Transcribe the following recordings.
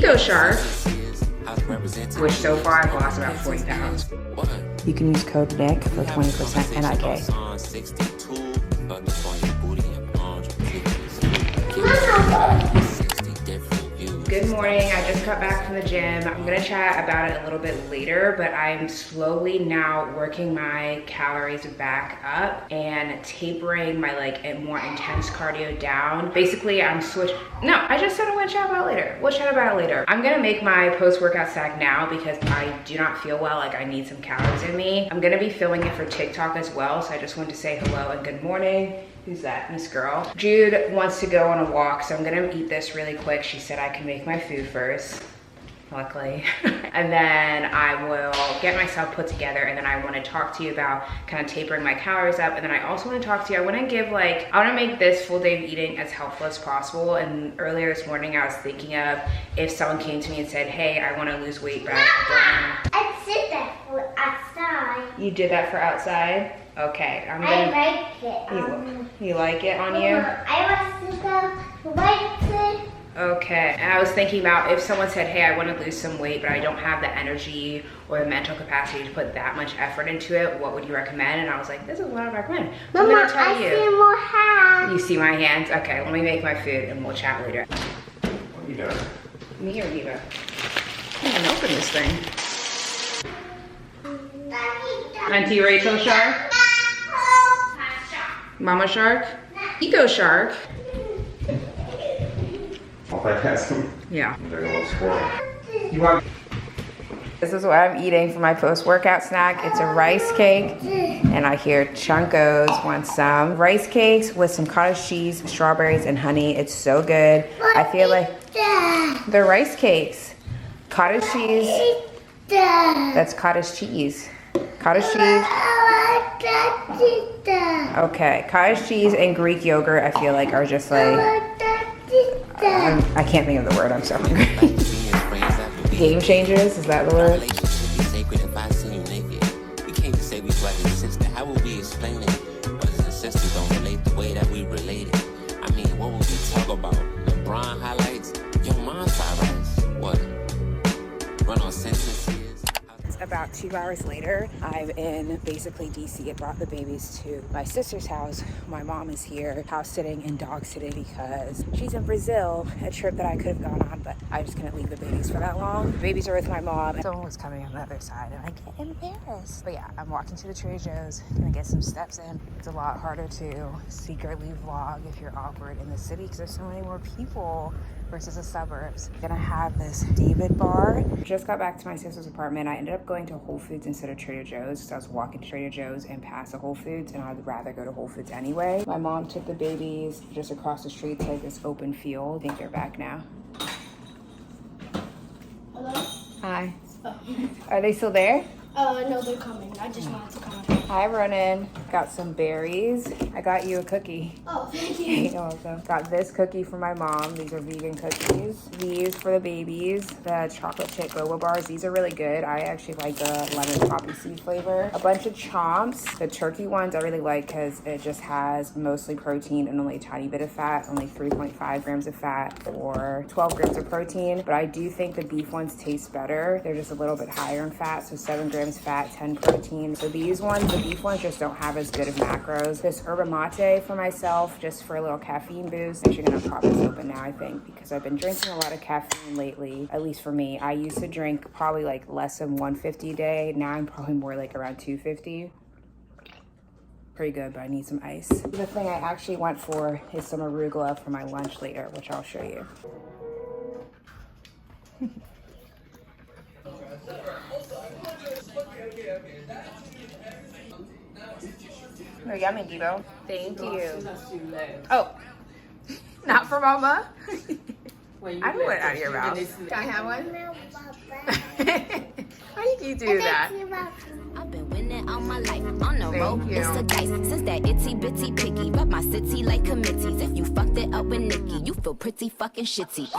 Eco Shark, which so far I've lost about 40 pounds. You can use code NICK for 20% NIK. Good morning, I just got back from the gym. I'm gonna chat about it a little bit later, but I'm slowly now working my calories back up and tapering my more intense cardio down. Basically, I just said I want to chat about it later. We'll chat about it later. I'm gonna make my post-workout snack now because I do not feel well, like I need some calories in me. I'm gonna be filming it for TikTok as well, so I just wanted to say hello and good morning. Who's that? Miss Girl. Jude wants to go on a walk, so I'm gonna eat this really quick. She said I can make my food first, luckily. And then I will get myself put together, and then I wanna talk to you about kind of tapering my calories up. And then I also wanna talk to you, I wanna make this full day of eating as helpful as possible. And earlier this morning, I was thinking of if someone came to me and said, hey, I wanna lose weight, but I don't know. I did that for outside. You did that for outside? Okay, I like it. You like it on you? I like it. Okay, and I was thinking about if someone said, hey, I want to lose some weight, but I don't have the energy or the mental capacity to put that much effort into it, what would you recommend? And I was like, this is what I recommend. So Mama, I'm gonna tell you. I see more hands. You see my hands? Okay, let me make my food and we'll chat later. What are you doing? Me or Diva? I can't even open this thing. Auntie Rachel Shark? Mama Shark? Eco Shark? Multitasking? Yeah. There's a little squirrel. You want? This is what I'm eating for my post-workout snack. It's a rice cake, and I hear Chunkos wants some. Rice cakes with some cottage cheese, strawberries, and honey. It's so good. I feel like they're rice cakes. Cottage cheese. That's cottage cheese. Cottage cheese. Okay, cottage cheese and Greek yogurt I feel like are just like, I can't think of the word, I'm so hungry. Game changers, is that the word? How will we explain it? Brothers and sisters don't relate the way that we related. I mean, what will we talk about? LeBron highlights? Yo, mom's highlights? What? Run on sentences? About 2 hours later, I'm in basically DC. I brought the babies to my sister's house. My mom is here house sitting and dog sitting because she's in Brazil, a trip that I could have gone on, but I just couldn't leave the babies for that long. The babies are with my mom. Someone was coming on the other side and I get embarrassed. But yeah, I'm walking to the Trader Joe's, gonna get some steps in. It's a lot harder to secretly vlog if you're awkward in the city because there's so many more people versus the suburbs. Gonna have this David bar. Just got back to my sister's apartment. I ended up going to Whole Foods instead of Trader Joe's because I was walking to Trader Joe's and past a Whole Foods, and I'd rather go to Whole Foods anyway. My mom took the babies just across the street to like this open field. I think they're back now. Hello? Hi. Oh. Are they still there? No, they're coming. I just wanted to come. Hi, Ronan. Got some berries. I got you a cookie. Oh, thank you. You're welcome. Got this cookie for my mom. These are vegan cookies. These for the babies, the chocolate chip boba bars. These are really good. I actually like the lemon poppy seed flavor. A bunch of chomps. The turkey ones I really like because it just has mostly protein and only a tiny bit of fat, only 3.5 grams of fat or 12 grams of protein. But I do think the beef ones taste better. They're just a little bit higher in fat, so 7 grams fat, 10 protein. So these ones, the beef ones just don't have as good of macros. This yerba mate for myself, just for a little caffeine boost. I'm actually gonna pop this open now, I think, because I've been drinking a lot of caffeine lately, at least for me. I used to drink probably like less than 150 a day. Now I'm probably more like around 250. Pretty good, but I need some ice. The thing I actually went for is some arugula for my lunch later, which I'll show you. They're yummy, Devo. Thank you. Oh, not for Mama? I don't want it out of your mouth. Can I have one? How do you do that? I've been winning all my life on the road. you. It's a dice since that itty bitty picky. Rep my city like committees. If you fucked it up with Nikki, you feel pretty fucking shitty.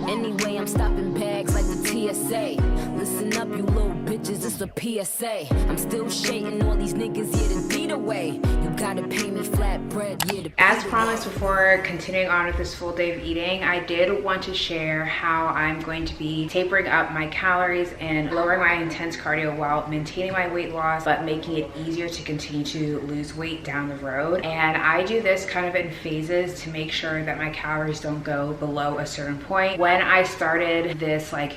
Anyway, I'm stopping bags like the TSA. Listen up, you little bitches, it's was a PSA. I'm still shading all these niggas, yeah, the deed away. You gotta pay me flat bread, yeah, the As promised, before continuing on with this full day of eating, I did want to share how I'm going to be tapering up my calories and lowering my intense cardio while maintaining my weight loss, but making it easier to continue to lose weight down the road. And I do this kind of in phases to make sure that my calories don't go below a certain point. When I started this, like,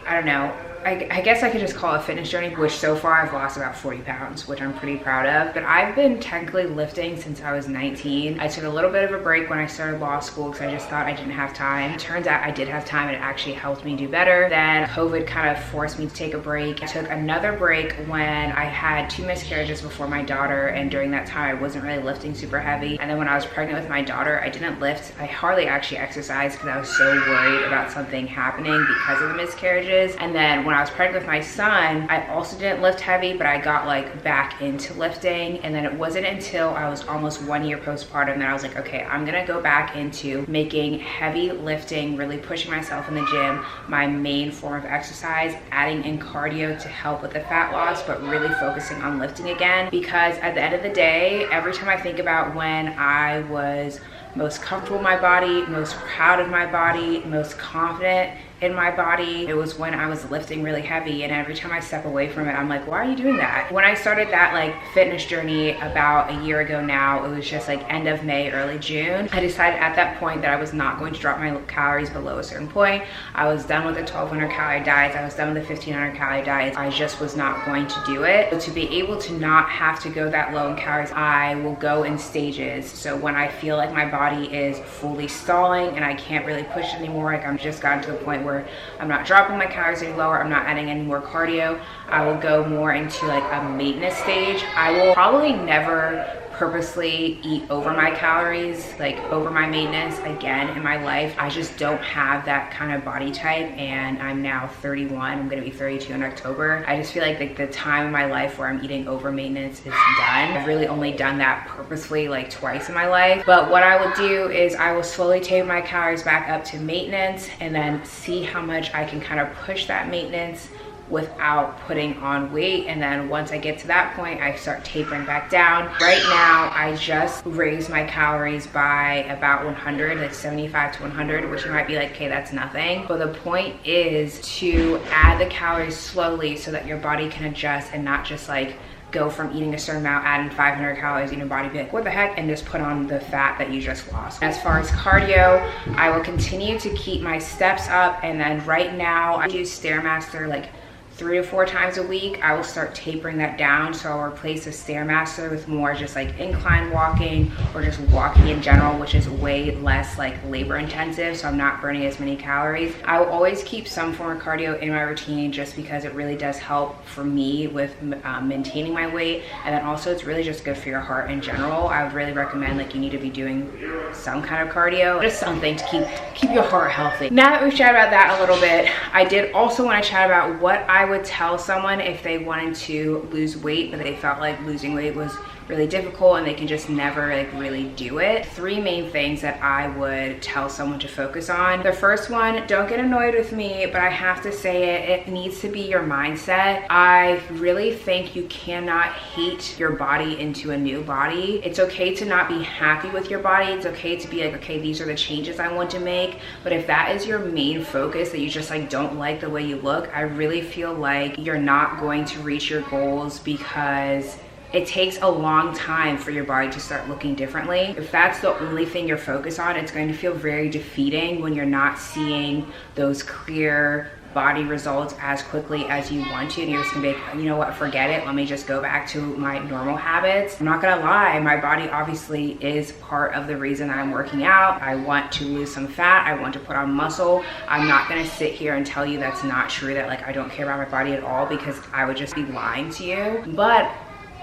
I don't know, I guess I could just call it a fitness journey, which so far I've lost about 40 pounds, which I'm pretty proud of. But I've been technically lifting since I was 19. I took a little bit of a break when I started law school because I just thought I didn't have time. It turns out I did have time and it actually helped me do better. Then COVID kind of forced me to take a break. I took another break when I had 2 miscarriages before my daughter, and during that time I wasn't really lifting super heavy. And then when I was pregnant with my daughter, I didn't lift. I hardly actually exercised because I was so worried about something happening because of the miscarriages. And then when I was pregnant with my son, I also didn't lift heavy, but I got like back into lifting. And then it wasn't until I was almost 1 year postpartum that I was like, okay, I'm gonna go back into making heavy lifting, really pushing myself in the gym, my main form of exercise, adding in cardio to help with the fat loss, but really focusing on lifting again. Because at the end of the day, every time I think about when I was most comfortable in my body, most proud of my body, most confident in my body, it was when I was lifting really heavy. And every time I step away from it, I'm like, why are you doing that? When I started that like fitness journey about a year ago now, it was just like end of May, early June. I decided at that point that I was not going to drop my calories below a certain point. I was done with the 1200 calorie diets. I was done with the 1500 calorie diets. I just was not going to do it. So to be able to not have to go that low in calories, I will go in stages. So when I feel like my body is fully stalling and I can't really push anymore, like I'm just gotten to the point where I'm not dropping my calories any lower, I'm not adding any more cardio, I will go more into like a maintenance stage. I will probably never purposely eat over my calories, like over my maintenance again in my life. I just don't have that kind of body type, and I'm now 31. I'm gonna be 32 in October. I just feel like the time in my life where I'm eating over maintenance is done. I've really only done that purposefully like twice in my life. But what I will do is I will slowly taper my calories back up to maintenance and then see how much I can kind of push that maintenance without putting on weight. And then once I get to that point, I start tapering back down. Right now, I just raised my calories by about 100, like 75 to 100, which you might be like, okay, that's nothing. But the point is to add the calories slowly so that your body can adjust and not just like go from eating a certain amount, adding 500 calories in your body, be like, what the heck, and just put on the fat that you just lost. As far as cardio, I will continue to keep my steps up, and then right now I do Stairmaster like 3 to 4 times a week. I will start tapering that down, so I'll replace the Stairmaster with more just like incline walking or just walking in general, which is way less like labor intensive, so I'm not burning as many calories. I will always keep some form of cardio in my routine just because it really does help for me with maintaining my weight, and then also it's really just good for your heart in general. I would really recommend like you need to be doing some kind of cardio, just something to keep your heart healthy. Now that we've chatted about that a little bit, I did also want to chat about what I would tell someone if they wanted to lose weight but they felt like losing weight was really difficult and they can just never like really do it. 3 main things that I would tell someone to focus on. The first one, don't get annoyed with me, but I have to say it needs to be your mindset. I really think you cannot hate your body into a new body. It's okay to not be happy with your body. It's okay to be like, okay, these are the changes I want to make. But if that is your main focus, that you just like don't like the way you look, I really feel like you're not going to reach your goals, because it takes a long time for your body to start looking differently. If that's the only thing you're focused on, it's going to feel very defeating when you're not seeing those clear body results as quickly as you want to, and you're just gonna be like, you know what, forget it, let me just go back to my normal habits. I'm not gonna lie, my body obviously is part of the reason I'm working out. I want to lose some fat, I want to put on muscle. I'm not gonna sit here and tell you that's not true, that like I don't care about my body at all, because I would just be lying to you. But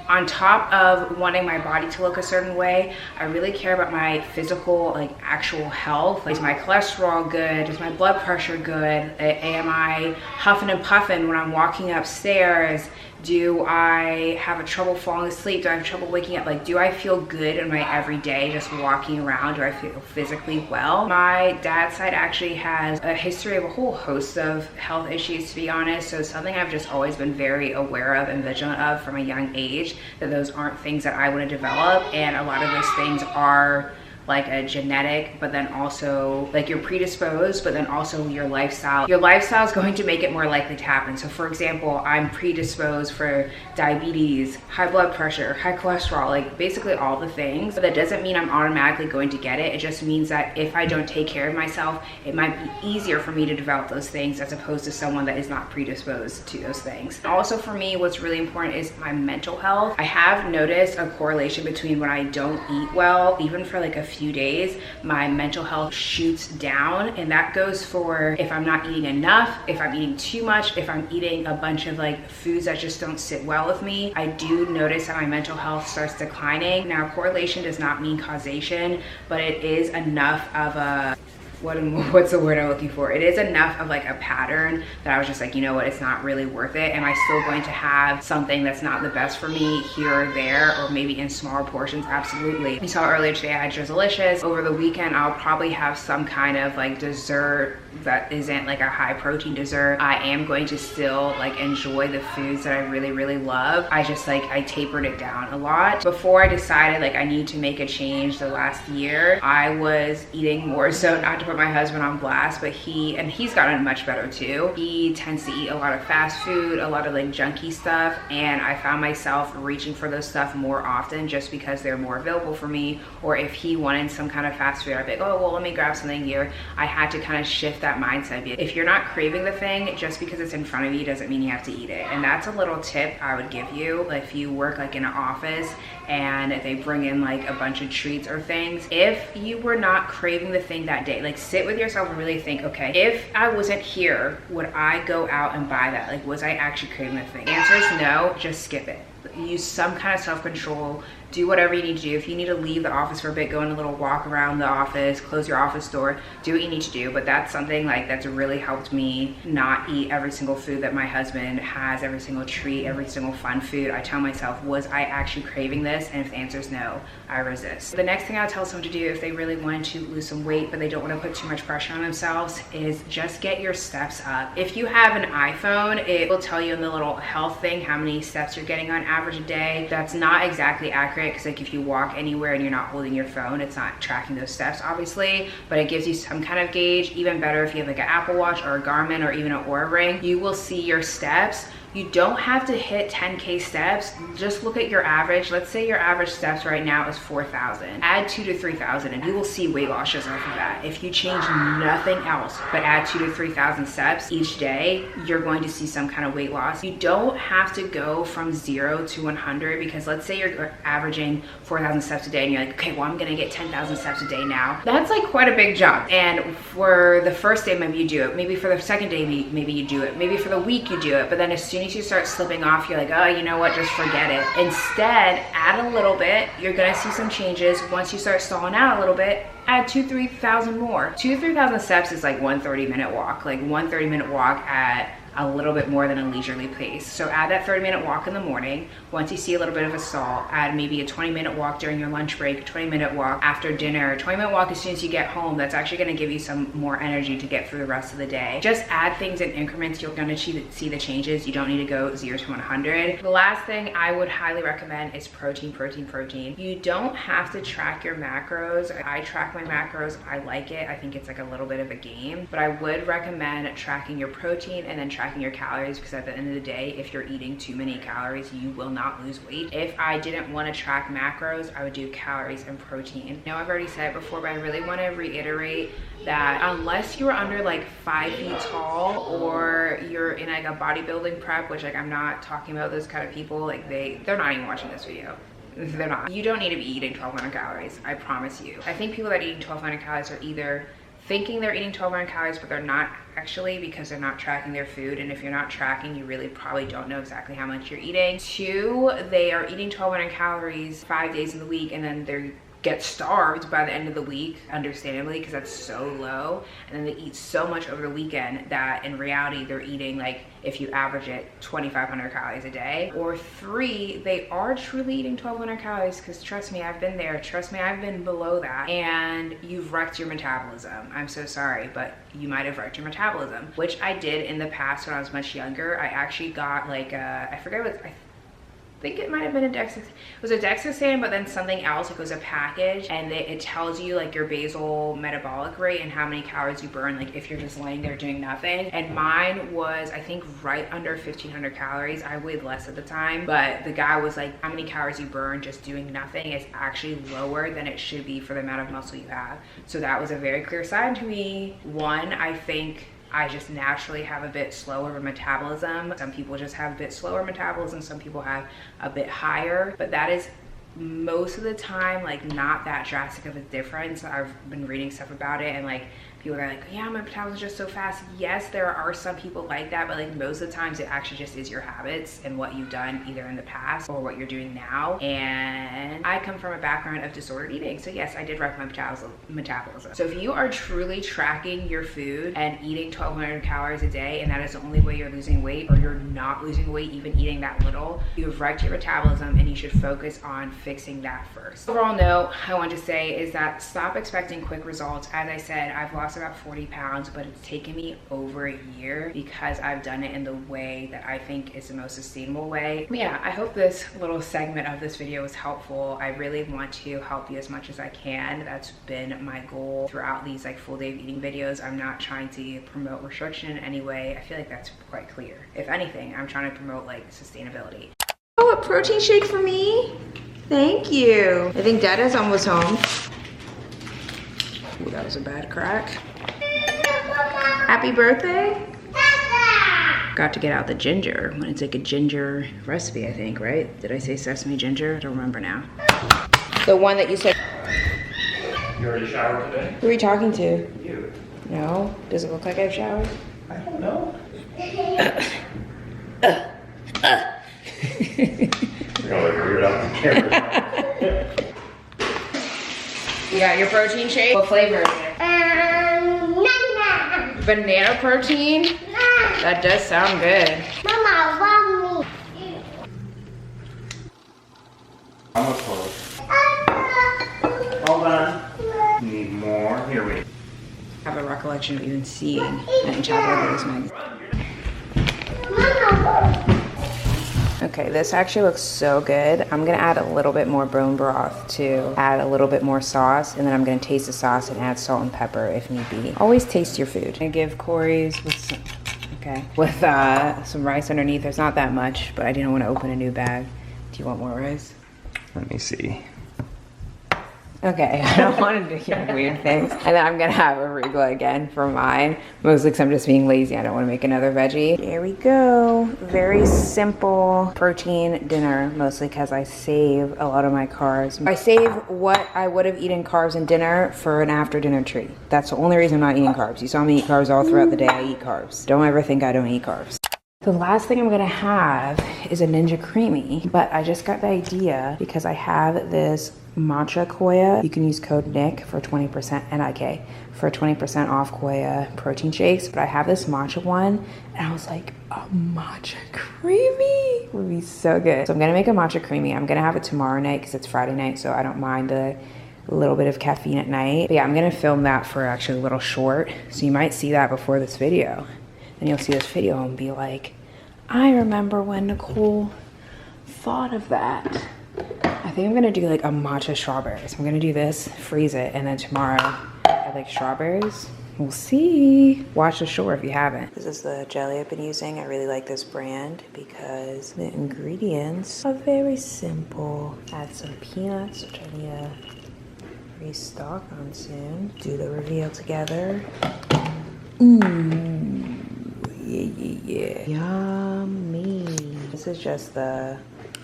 on top of wanting my body to look a certain way, I really care about my physical, like actual health. Like, is my cholesterol good? Is my blood pressure good? Am I huffing and puffing when I'm walking upstairs? Do I have trouble falling asleep? Do I have trouble waking up? Like, do I feel good in my everyday just walking around? Do I feel physically well? My dad's side actually has a history of a whole host of health issues, to be honest. So it's something I've just always been very aware of and vigilant of from a young age, that those aren't things that I want to develop. And a lot of those things are like a genetic, but then also like you're predisposed, but then also your lifestyle. Your lifestyle is going to make it more likely to happen. So for example, I'm predisposed for diabetes, high blood pressure, high cholesterol, like basically all the things. But that doesn't mean I'm automatically going to get it. It just means that if I don't take care of myself, it might be easier for me to develop those things as opposed to someone that is not predisposed to those things. Also for me, what's really important is my mental health. I have noticed a correlation between when I don't eat well, even for like a few days, my mental health shoots down. And that goes for if I'm not eating enough, if I'm eating too much, if I'm eating a bunch of like foods that just don't sit well with me. I do notice that my mental health starts declining. Now, correlation does not mean causation, but it is enough of a what's the word I'm looking for? It is enough of like a pattern that I was just like, you know what, it's not really worth it. Am I still going to have something that's not the best for me here or there, or maybe in smaller portions? Absolutely. You saw earlier today I had Drizzleicious. Over the weekend, I'll probably have some kind of like dessert that isn't like a high protein dessert. I am going to still like enjoy the foods that I really, really love. I just like, I tapered it down a lot. Before I decided like I need to make a change the last year, I was eating more so, not to put my husband on blast, but he's gotten much better too. He tends to eat a lot of fast food, a lot of like junky stuff, and I found myself reaching for those stuff more often just because they're more available for me. Or if he wanted some kind of fast food, I'd be like, oh well, let me grab something here. I had to kind of shift that mindset. If you're not craving the thing, just because it's in front of you doesn't mean you have to eat it. And that's a little tip I would give you if you work like in an office and they bring in like a bunch of treats or things. If you were not craving the thing that day, like sit with yourself and really think, okay, if I wasn't here, would I go out and buy that? Like, was I actually craving the thing? Answer is no, just skip it. Use some kind of self-control. Do whatever you need to do. If you need to leave the office for a bit, go on a little walk around the office, close your office door, do what you need to do. But that's something like that's really helped me not eat every single food that my husband has, every single treat, every single fun food. I tell myself, was I actually craving this? And if the answer is no, I resist. The next thing I'll tell someone to do if they really want to lose some weight but they don't want to put too much pressure on themselves is just get your steps up. If you have an iPhone, it will tell you in the little health thing how many steps you're getting on average a day. That's not exactly accurate, because like if you walk anywhere and you're not holding your phone, it's not tracking those steps obviously, but it gives you some kind of gauge. Even better if you have like an Apple Watch or a Garmin or even an Oura Ring, you will see your steps. You don't have to hit 10K steps. Just look at your average. Let's say your average steps right now is 4,000. Add 2,000 to 3,000 and you will see weight loss just off of that. If you change nothing else but add 2,000 to 3,000 steps each day, you're going to see some kind of weight loss. You don't have to go from 0 to 100, because let's say you're averaging 4,000 steps a day and you're like, okay, well, I'm gonna get 10,000 steps a day now. That's like quite a big jump. And for the first day, maybe you do it. Maybe for the second day, maybe you do it. Maybe for the week you do it. But then as soon as you start slipping off, you're like, oh, you know what, just forget it. Instead, add a little bit. You're gonna see some changes. Once you start stalling out a little bit, add 2,000 to 3,000 more. 2,000 to 3,000 steps is like one 30-minute walk. Like one 30-minute walk at a little bit more than a leisurely pace. So add that 30-minute walk in the morning. Once you see a little bit of a stall, add maybe a 20-minute walk during your lunch break, a 20-minute walk after dinner, a 20-minute walk as soon as you get home. That's actually gonna give you some more energy to get through the rest of the day. Just add things in increments. You're gonna see the changes. You don't need to go 0 to 100. The last thing I would highly recommend is protein, protein, protein. You don't have to track your macros. I track my macros. I like it. I think it's like a little bit of a game, but I would recommend tracking your protein and then tracking your calories, because at the end of the day, if you're eating too many calories, you will not lose weight. If I didn't want to track macros, I would do calories and protein. I know I've already said it before, but I really want to reiterate that unless you're under like 5 feet tall or you're in like a bodybuilding prep, which like I'm not talking about those kind of people, like they're not even watching this video. They're not. You don't need to be eating 1,200 calories, I promise you. I think people that eat 1,200 calories are either thinking they're eating 1,200 calories, but they're not actually, because they're not tracking their food. And if you're not tracking, you really probably don't know exactly how much you're eating. 2, they are eating 1,200 calories 5 days in the week, and then they're get starved by the end of the week, understandably, because that's so low. And then they eat so much over the weekend that in reality, they're eating, like, if you average it, 2,500 calories a day. Or 3, they are truly eating 1,200 calories, because trust me, I've been there. Trust me, I've been below that. And you've wrecked your metabolism. I'm so sorry, but you might have wrecked your metabolism, which I did in the past when I was much younger. I actually got like I forget what, I think it might have been a DEXA. It was a DEXA scan, but then something else. It was a package, and it tells you like your basal metabolic rate and how many calories you burn, like if you're just laying there doing nothing. And mine was, I think, right under 1,500 calories. I weighed less at the time, but the guy was like, how many calories you burn just doing nothing is actually lower than it should be for the amount of muscle you have. So that was a very clear sign to me. One, I think I just naturally have a bit slower of a metabolism. Some people just have a bit slower metabolism, some people have a bit higher, but that is most of the time like not that drastic of a difference. I've been reading stuff about it, and like people are like, yeah, my metabolism is just so fast. Yes, there are some people like that, but like most of the times it actually just is your habits and what you've done either in the past or what you're doing now. And I come from a background of disordered eating, so yes, I did wreck my metabolism. So if you are truly tracking your food and eating 1,200 calories a day, and that is the only way you're losing weight, or you're not losing weight even eating that little, you have wrecked your metabolism, and you should focus on fixing that first. Overall note I want to say is that stop expecting quick results. As I said, I've lost about 40 pounds, but it's taken me over a year because I've done it in the way that I think is the most sustainable way. But yeah, I hope this little segment of this video was helpful. I really want to help you as much as I can. That's been my goal throughout these like full day of eating videos. I'm not trying to promote restriction in any way. I feel like that's quite clear. If anything, I'm trying to promote like sustainability. Oh, a protein shake for me? Thank you. I think Dad is almost home. Ooh, that was a bad crack. Happy birthday. Got to get out the ginger. I'm gonna take a ginger recipe, I think, right? Did I say sesame ginger? I don't remember now. The one that you said. You already showered today? Who are you talking to? You. No. Does it look like I've showered? I don't know. You're gonna look weird on the camera. You got your protein shake? What flavor is it? Banana protein? That does sound good. Mama, want me. Almost close. Hold on. Need more. Here we go. I have a recollection of even seeing an chocolate rose magazine. Okay, this actually looks so good. I'm gonna add a little bit more bone broth to add a little bit more sauce, and then I'm gonna taste the sauce and add salt and pepper if need be. Always taste your food. I give Corey's with some, with some rice underneath. There's not that much, but I didn't want to open a new bag. Do you want more rice? Let me see. Okay, I don't want to do weird things. And then I'm gonna have arugula again for mine, mostly because I'm just being lazy. I don't want to make another veggie. There we go. Very simple protein dinner, mostly because I save a lot of my carbs. I save what I would have eaten carbs in dinner for an after dinner treat. That's the only reason I'm not eating carbs. You saw me eat carbs all throughout the day. I eat carbs. Don't ever think I don't eat carbs. The last thing I'm gonna have is a Ninja Creamy, but I just got the idea because I have this matcha Koya. You can use code NICK for 20% NIK for 20% off Koya protein shakes, but I have this matcha one and I was like, a matcha creamy would be so good. So I'm gonna make a matcha creamy. I'm gonna have it tomorrow night because it's Friday night, so I don't mind a little bit of caffeine at night. But yeah, I'm gonna film that for actually a little short, so you might see that before this video. And you'll see this video and be like, I remember when Nicole thought of that. I think I'm gonna do like a matcha strawberries. I'm gonna do this, freeze it, and then tomorrow I like strawberries. We'll see. Watch the shore if you haven't. This is the jelly I've been using. I really like this brand because the ingredients are very simple. Add some peanuts, which I need to restock on soon. Do the reveal together. Yeah. Yummy. This is just the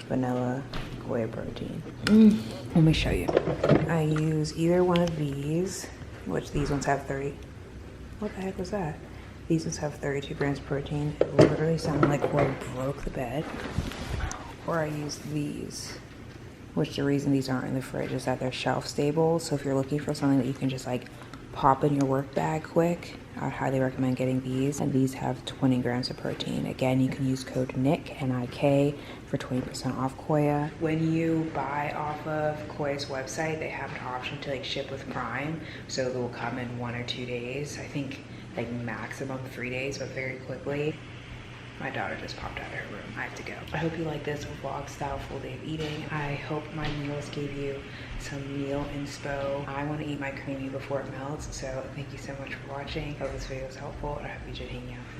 vanilla whey protein. Let me show you. I use either one of these, which these ones have 30. What the heck was that? These ones have 32 grams of protein. It literally sounded like Corey broke the bed. Or I use these. which the reason these aren't in the fridge is that they're shelf stable. So if you're looking for something that you can just like pop in your work bag quick, I'd highly recommend getting these. And these have 20 grams of protein. Again, you can use code NIK, N-I-K, for 20% off Koya. When you buy off of Koya's website, they have an option to like ship with Prime. So it will come in 1 or 2 days. I think like maximum 3 days, but very quickly. My daughter just popped out of her room. I have to go. I hope you like this vlog style full day of eating. I hope my meals gave you some meal inspo. I want to eat my creamy before it melts, so thank you so much for watching. I hope this video was helpful, and I hope you enjoyed hanging out with me.